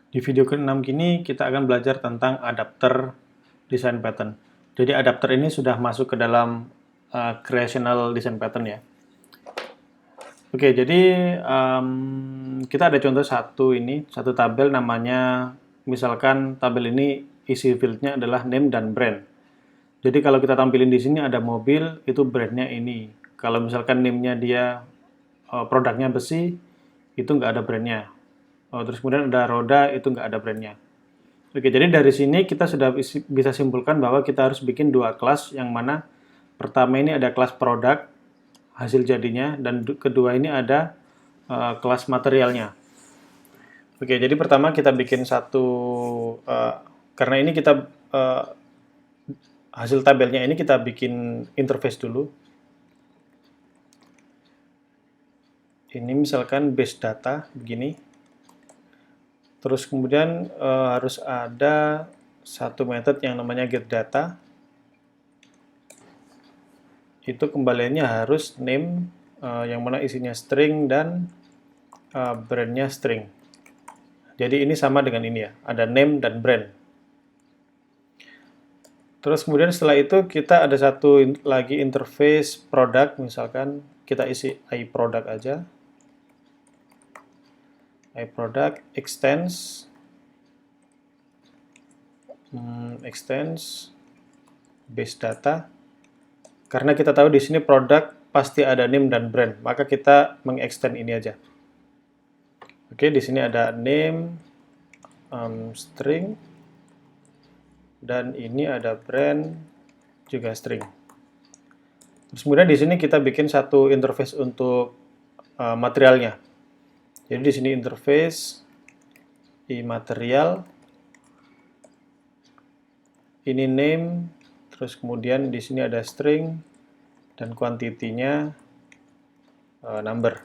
Di video ke-6 kini kita akan belajar tentang adapter design pattern. Jadi adapter ini sudah masuk ke dalam creational design pattern ya. Oke, jadi kita ada contoh satu tabel namanya, misalkan tabel ini isi fieldnya adalah name dan brand. Jadi kalau kita tampilin di sini ada mobil, itu brandnya ini. Kalau misalkan name-nya dia produknya besi, itu nggak ada brandnya. Terus kemudian ada roda, itu nggak ada brandnya. Oke, jadi dari sini kita sudah bisa simpulkan bahwa kita harus bikin dua kelas, yang mana pertama ini ada kelas produk, hasil jadinya, dan kedua ini ada kelas materialnya. Oke, jadi pertama kita bikin karena ini kita hasil tabelnya ini kita bikin interface dulu. Ini misalkan base data begini. Terus kemudian harus ada satu method yang namanya getData. Itu kembaliannya harus name, yang mana isinya string dan brandnya string. Jadi ini sama dengan ini ya, ada name dan brand. Terus kemudian setelah itu kita ada satu lagi interface product, misalkan kita isi iProduct aja. iProduct extends base data. Karena kita tahu di sini produk pasti ada name dan brand, maka kita mengextend ini aja. Oke, di sini ada name string dan ini ada brand juga string. Terus kemudian di sini kita bikin satu interface untuk materialnya. Jadi di sini interface material, ini name, terus kemudian di sini ada string dan quantity-nya number.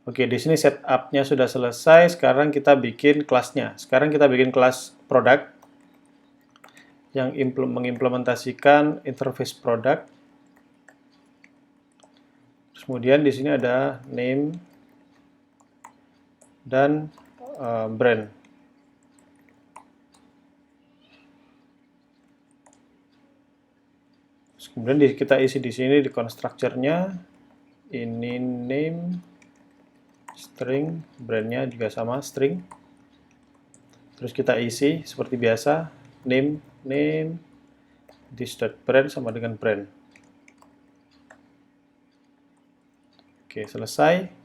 Oke, di sini setup-nya sudah selesai. Sekarang kita bikin kelasnya. Sekarang kita bikin kelas product yang mengimplementasikan interface product. Terus kemudian di sini ada name dan brand. Terus kemudian kita isi di sini di constructor-nya, ini name, string, brandnya juga sama string. Terus kita isi seperti biasa, name, this.brand sama dengan brand. Oke, selesai.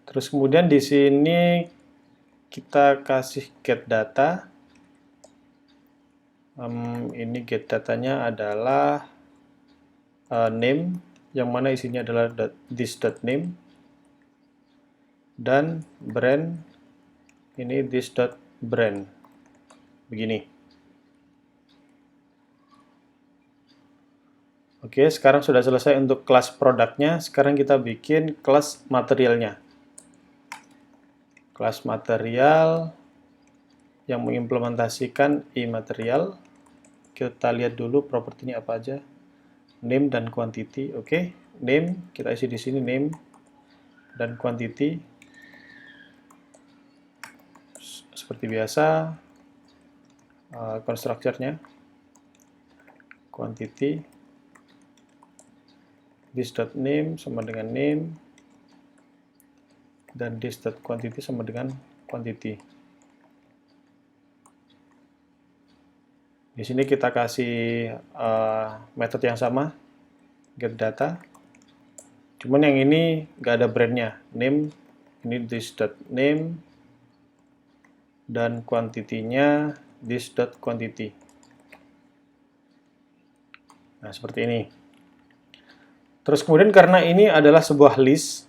Terus kemudian di sini kita kasih get data. Ini get datanya adalah name, yang mana isinya adalah this.name, dan brand, ini this.brand. Begini. Oke, sekarang sudah selesai untuk kelas produknya. Sekarang kita bikin kelas materialnya. Kelas material yang mengimplementasikan iMaterial. Kita lihat dulu propertinya apa aja. Name dan quantity. Oke, name kita isi di sini name dan quantity. Seperti biasa, constructor-nya quantity, this.name sama dengan name, dan this.quantity sama dengan quantity. Di sini kita kasih metode yang sama, getData. Cuman yang ini nggak ada brandnya, name, ini this.name, dan quantity-nya this.quantity. Nah, seperti ini. Terus kemudian karena ini adalah sebuah list,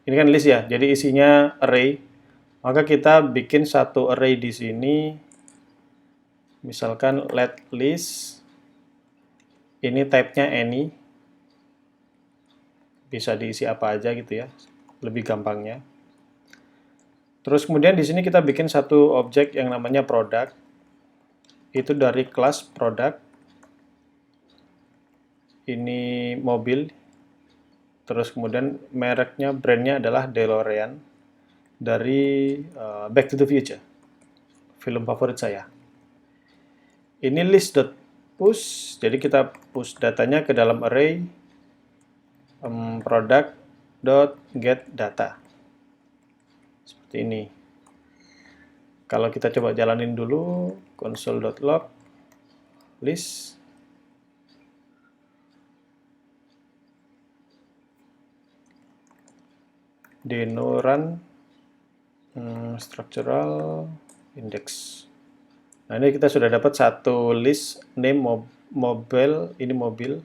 ini kan list ya, jadi isinya array, maka kita bikin satu array di sini, misalkan let list, ini type-nya any, bisa diisi apa aja gitu ya, lebih gampangnya. Terus kemudian di sini kita bikin satu objek yang namanya product, itu dari kelas product, ini mobil, terus kemudian mereknya, brandnya adalah DeLorean dari Back to the Future, film favorit saya. Ini list.push, jadi kita push datanya ke dalam array product.getData. Seperti ini. Kalau kita coba jalanin dulu, console.log list. Deno run structural index. Nah, ini kita sudah dapat satu list name mobil, ini mobil,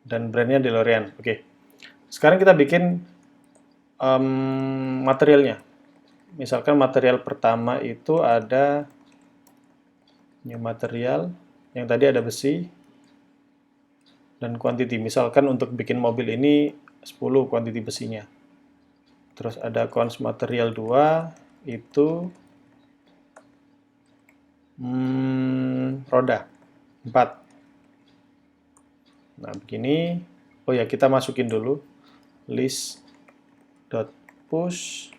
dan brandnya DeLorean. Oke. Sekarang kita bikin materialnya. Misalkan material pertama itu ada new material, yang tadi ada besi, dan quantity. Misalkan untuk bikin mobil ini 10 quantity besinya. Terus ada cons material 2, itu roda 4. Nah, begini. Oh ya, kita masukin dulu list.push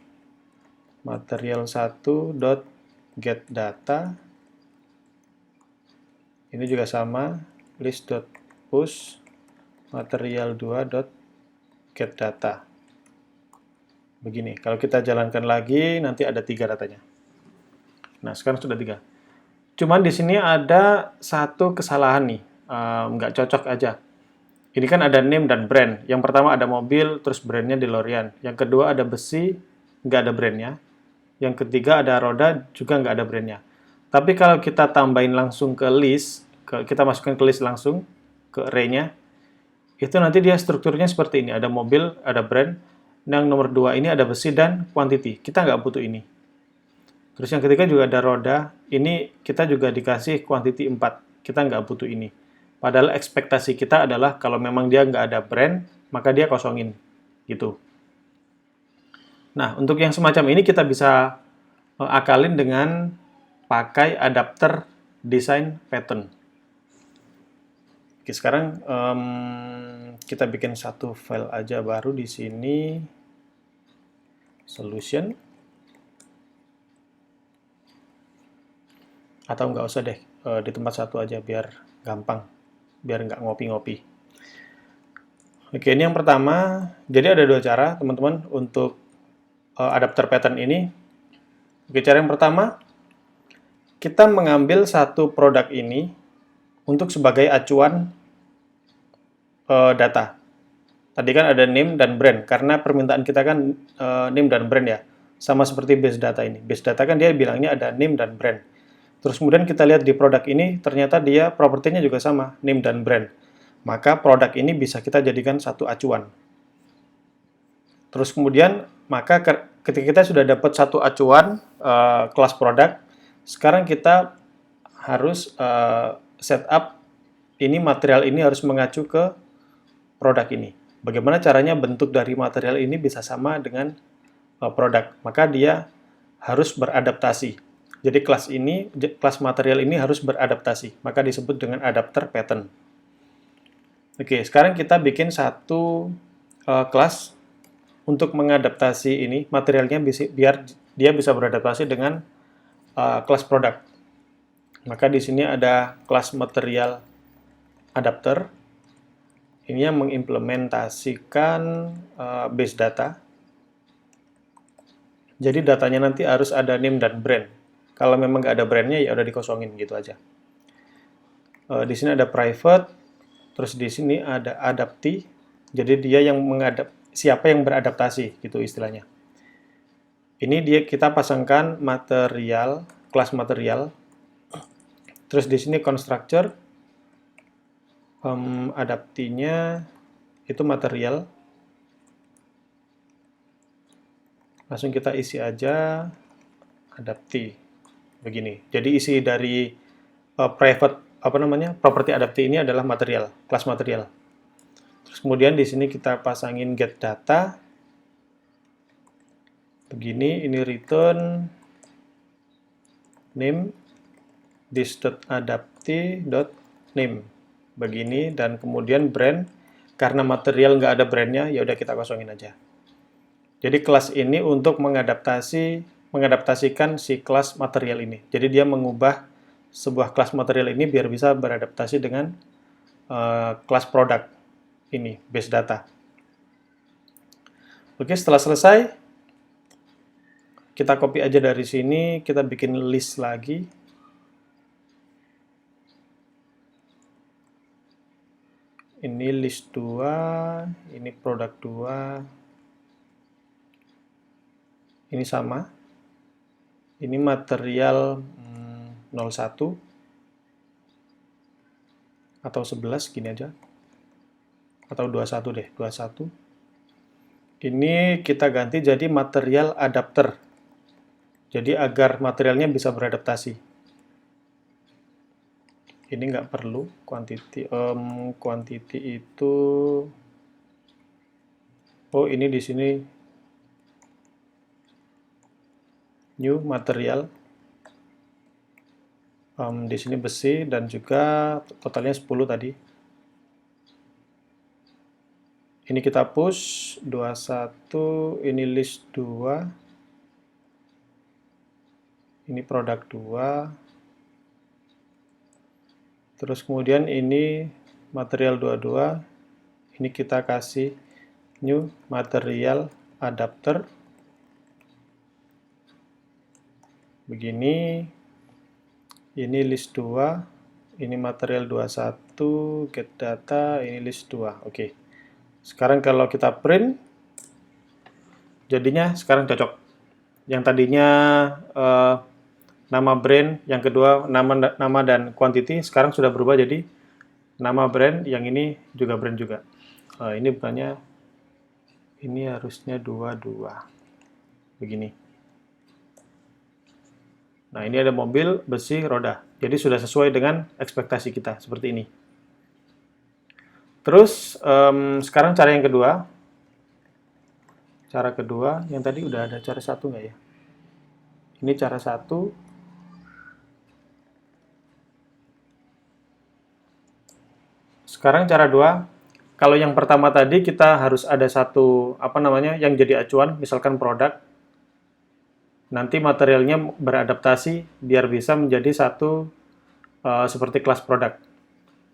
material 1.getData. Ini juga sama, list.push material 2.getData. Begini, kalau kita jalankan lagi, nanti ada 3 datanya. Nah, sekarang sudah 3. Cuman di sini ada satu kesalahan nih, nggak cocok aja. Ini kan ada name dan brand. Yang pertama ada mobil, terus brandnya DeLorean. Yang kedua ada besi, nggak ada brandnya. Yang ketiga ada roda, juga nggak ada brandnya. Tapi kalau kita tambahin langsung ke list, kita masukkan ke list langsung, ke array-nya, itu nanti dia strukturnya seperti ini. Ada mobil, ada brand. Yang nomor 2 ini ada besi dan quantity. Kita nggak butuh ini. Terus yang ketiga juga ada roda. Ini kita juga dikasih quantity 4. Kita nggak butuh ini. Padahal ekspektasi kita adalah kalau memang dia nggak ada brand, maka dia kosongin. Gitu. Nah, untuk yang semacam ini kita bisa akalin dengan pakai adapter design pattern. Oke, sekarang kita bikin satu file aja baru di sini. Solution. Atau nggak usah deh, di tempat satu aja biar gampang. Biar nggak ngopi-ngopi. Oke, ini yang pertama. Jadi ada 2 cara, teman-teman, untuk adapter pattern ini. Oke, cara yang pertama, kita mengambil satu produk ini untuk sebagai acuan data. Tadi kan ada name dan brand, karena permintaan kita kan name dan brand ya. Sama seperti base data ini. Base data kan dia bilangnya ada name dan brand. Terus kemudian kita lihat di produk ini, ternyata dia propertinya juga sama, name dan brand. Maka produk ini bisa kita jadikan satu acuan. Terus kemudian, maka ketika kita sudah dapat satu acuan kelas produk, sekarang kita harus setup ini material ini harus mengacu ke produk ini. Bagaimana caranya bentuk dari material ini bisa sama dengan produk? Maka dia harus beradaptasi. Jadi kelas material ini harus beradaptasi. Maka disebut dengan adapter pattern. Oke, sekarang kita bikin satu kelas untuk mengadaptasi ini materialnya biar dia bisa beradaptasi dengan kelas produk. Maka di sini ada kelas material adapter. Ini yang mengimplementasikan base data. Jadi datanya nanti harus ada name dan brand. Kalau memang nggak ada brandnya ya udah dikosongin gitu aja. Di sini ada private, terus di sini ada adapti. Jadi dia yang siapa yang beradaptasi gitu istilahnya. Ini kita pasangkan material, kelas material. Terus di sini constructor, adaptinya itu material. Langsung kita isi aja adapti. Begini. Jadi isi dari properti adapti ini adalah material, kelas material. Terus kemudian di sini kita pasangin get data. Begini, ini return name this.adapti.name. Begini, dan kemudian brand karena material nggak ada brandnya, ya udah kita kosongin aja. Jadi kelas ini untuk mengadaptasikan si kelas material ini. Jadi dia mengubah sebuah kelas material ini biar bisa beradaptasi dengan kelas produk ini, base data. Oke, setelah selesai, kita copy aja dari sini, kita bikin list lagi. Ini list 2, ini produk 2, ini sama. Ini material 01 atau 11 gini aja. Atau 21 deh, 21. Ini kita ganti jadi material adapter. Jadi agar materialnya bisa beradaptasi. Ini nggak perlu quantity. Quantity itu, oh ini di sini new material. Di sini besi dan juga totalnya 10 tadi. Ini kita push 21, ini list 2. Ini produk 2. Terus kemudian ini material 22. Ini kita kasih new material adapter. Begini. Ini list 2. Ini material 21, get data, ini list 2. Oke. Sekarang kalau kita print, jadinya sekarang cocok. Yang tadinya nama brand, yang kedua nama dan quantity, sekarang sudah berubah jadi nama brand, yang ini juga brand juga. Ini bukannya, ini harusnya 22. Begini. Nah, ini ada mobil, besi, roda. Jadi sudah sesuai dengan ekspektasi kita, seperti ini. Terus, sekarang cara yang kedua. Cara kedua, yang tadi udah ada cara satu nggak ya? Ini cara satu. Sekarang cara 2, kalau yang pertama tadi kita harus ada satu, yang jadi acuan, misalkan produk, nanti materialnya beradaptasi biar bisa menjadi satu seperti kelas produk.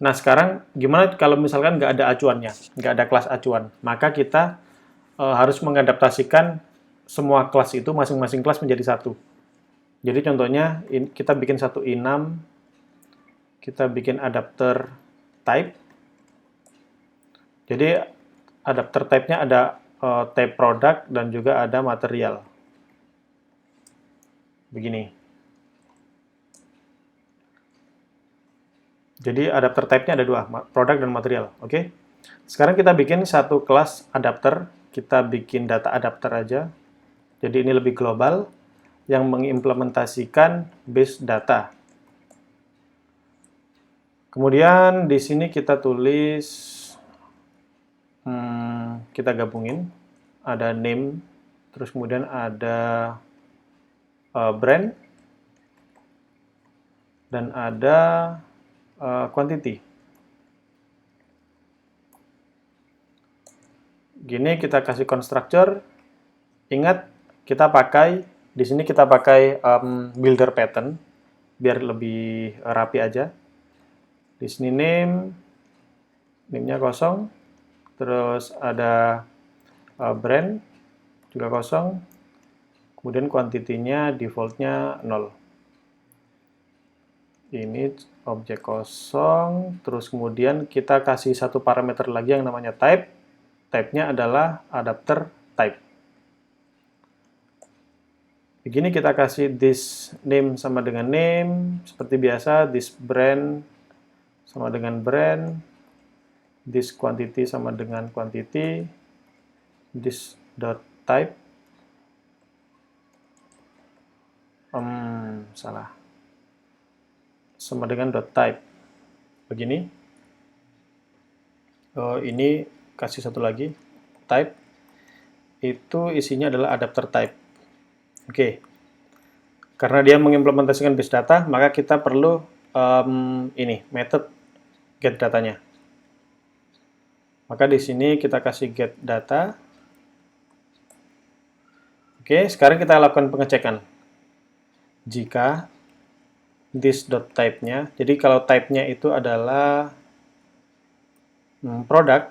Nah, sekarang gimana kalau misalkan nggak ada acuannya, nggak ada kelas acuan, maka kita harus mengadaptasikan semua kelas itu, masing-masing kelas menjadi satu. Jadi contohnya, kita bikin satu enum, kita bikin adapter type. Jadi adapter type-nya ada type product dan juga ada material. Begini. Jadi adapter type-nya ada dua, product dan material. Oke. Sekarang kita bikin satu kelas adapter. Kita bikin data adapter aja. Jadi ini lebih global yang mengimplementasikan base data. Kemudian di sini kita tulis, kita gabungin, ada name, terus kemudian ada brand, dan ada quantity. Gini kita kasih constructor. Ingat kita pakai di sini kita pakai builder pattern biar lebih rapi aja. Di sini name-nya kosong, terus ada brand juga kosong, kemudian quantity-nya default-nya 0. Ini objek kosong, terus kemudian kita kasih satu parameter lagi yang namanya type. Type-nya adalah adapter type. Begini kita kasih this name sama dengan name, seperti biasa, this brand sama dengan brand, this quantity sama dengan quantity, this dot type, salah, sama dengan dot type. Begini. Ini kasih satu lagi, type, itu isinya adalah adapter type. Oke. Karena dia mengimplementasikan base data, maka kita perlu ini, method get datanya. Maka di sini kita kasih get data. Oke, sekarang kita lakukan pengecekan. Jika this.type-nya, jadi kalau type-nya itu adalah produk,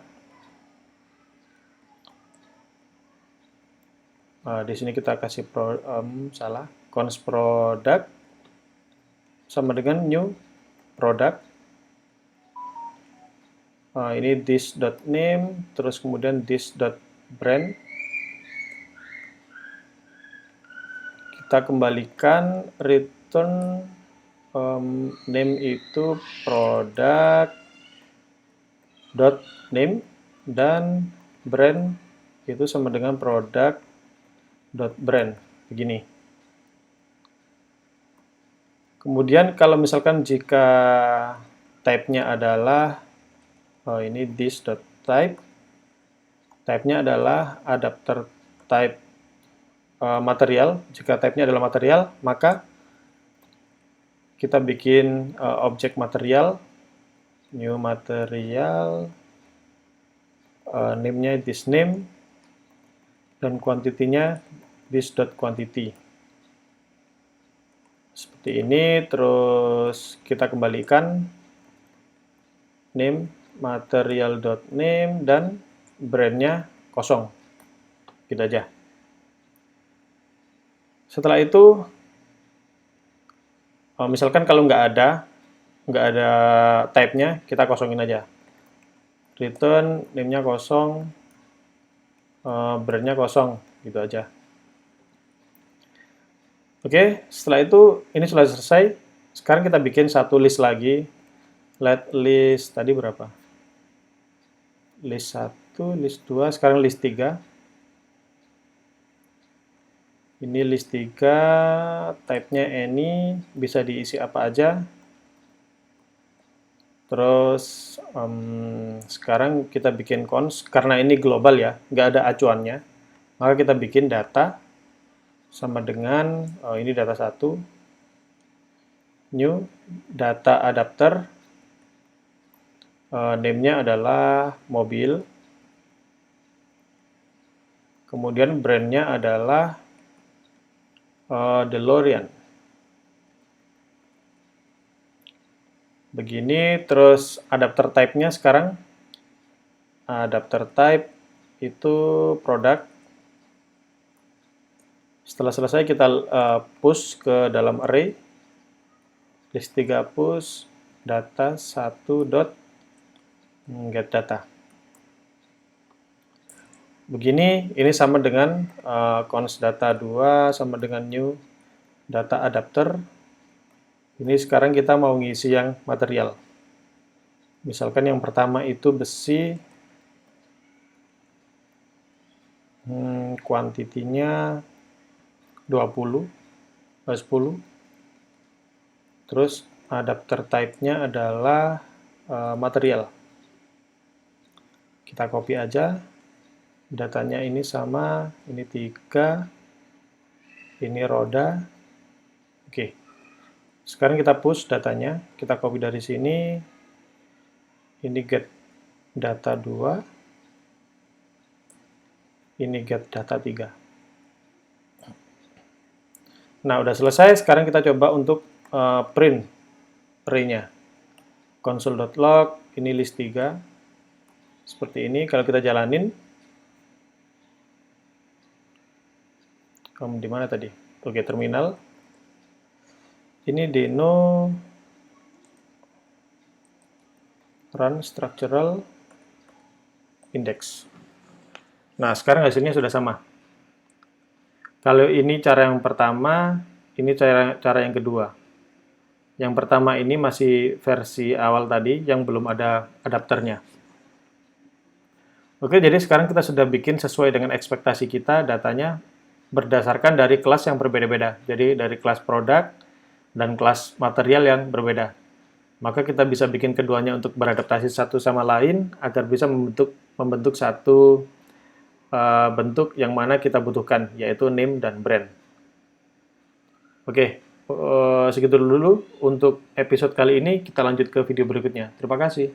di sini kita kasih const product sama dengan new product. Ini this.name, terus kemudian this.brand. Kita kembalikan return name itu product.name dan brand itu sama dengan product.brand. Begini. Kemudian kalau misalkan jika type-nya adalah ini this.type, type-nya adalah adapter type material. Jika type-nya adalah material, maka kita bikin objek material, new material, name-nya this name, dan quantity-nya this.quantity. Seperti ini, terus kita kembalikan name material.name dan brand-nya kosong. Gitu aja. Setelah itu, misalkan kalau nggak ada type-nya, kita kosongin aja. Return name-nya kosong, brand-nya kosong, gitu aja. Oke, setelah itu ini sudah selesai. Sekarang kita bikin satu list lagi. Let list tadi berapa? List 1, list 2, sekarang list 3. Ini list 3, type-nya any, bisa diisi apa aja. Terus sekarang kita bikin const, karena ini global ya, nggak ada acuannya. Maka kita bikin data sama dengan, ini data 1, new, data adapter, name-nya adalah mobil, kemudian brand-nya adalah DeLorean. Begini, terus adapter type-nya sekarang, adapter type itu produk. Setelah selesai kita push ke dalam array, list 3 push, data 1 get data. Begini, ini sama dengan const data 2 sama dengan new data adapter. Ini sekarang kita mau ngisi yang material. Misalkan yang pertama itu besi, kuantitinya 20, 10. Terus adapter type-nya adalah material. Kita copy aja. Datanya ini sama, ini 3, ini roda. Oke. Sekarang kita push datanya, kita copy dari sini. Ini get data 2. Ini get data 3. Nah, udah selesai. Sekarang kita coba untuk print array-nya. Console.log, ini list 3. Seperti ini, kalau kita jalanin. Di mana tadi? Oke, terminal. Ini deno run structural index. Nah, sekarang hasilnya sudah sama. Kalau ini cara yang pertama, ini cara yang kedua. Yang pertama ini masih versi awal tadi, yang belum ada adapternya. Oke, jadi sekarang kita sudah bikin sesuai dengan ekspektasi kita, datanya berdasarkan dari kelas yang berbeda-beda. Jadi dari kelas produk dan kelas material yang berbeda. Maka kita bisa bikin keduanya untuk beradaptasi satu sama lain, agar bisa membentuk satu bentuk yang mana kita butuhkan, yaitu name dan brand. Oke, segitu dulu untuk episode kali ini. Kita lanjut ke video berikutnya. Terima kasih.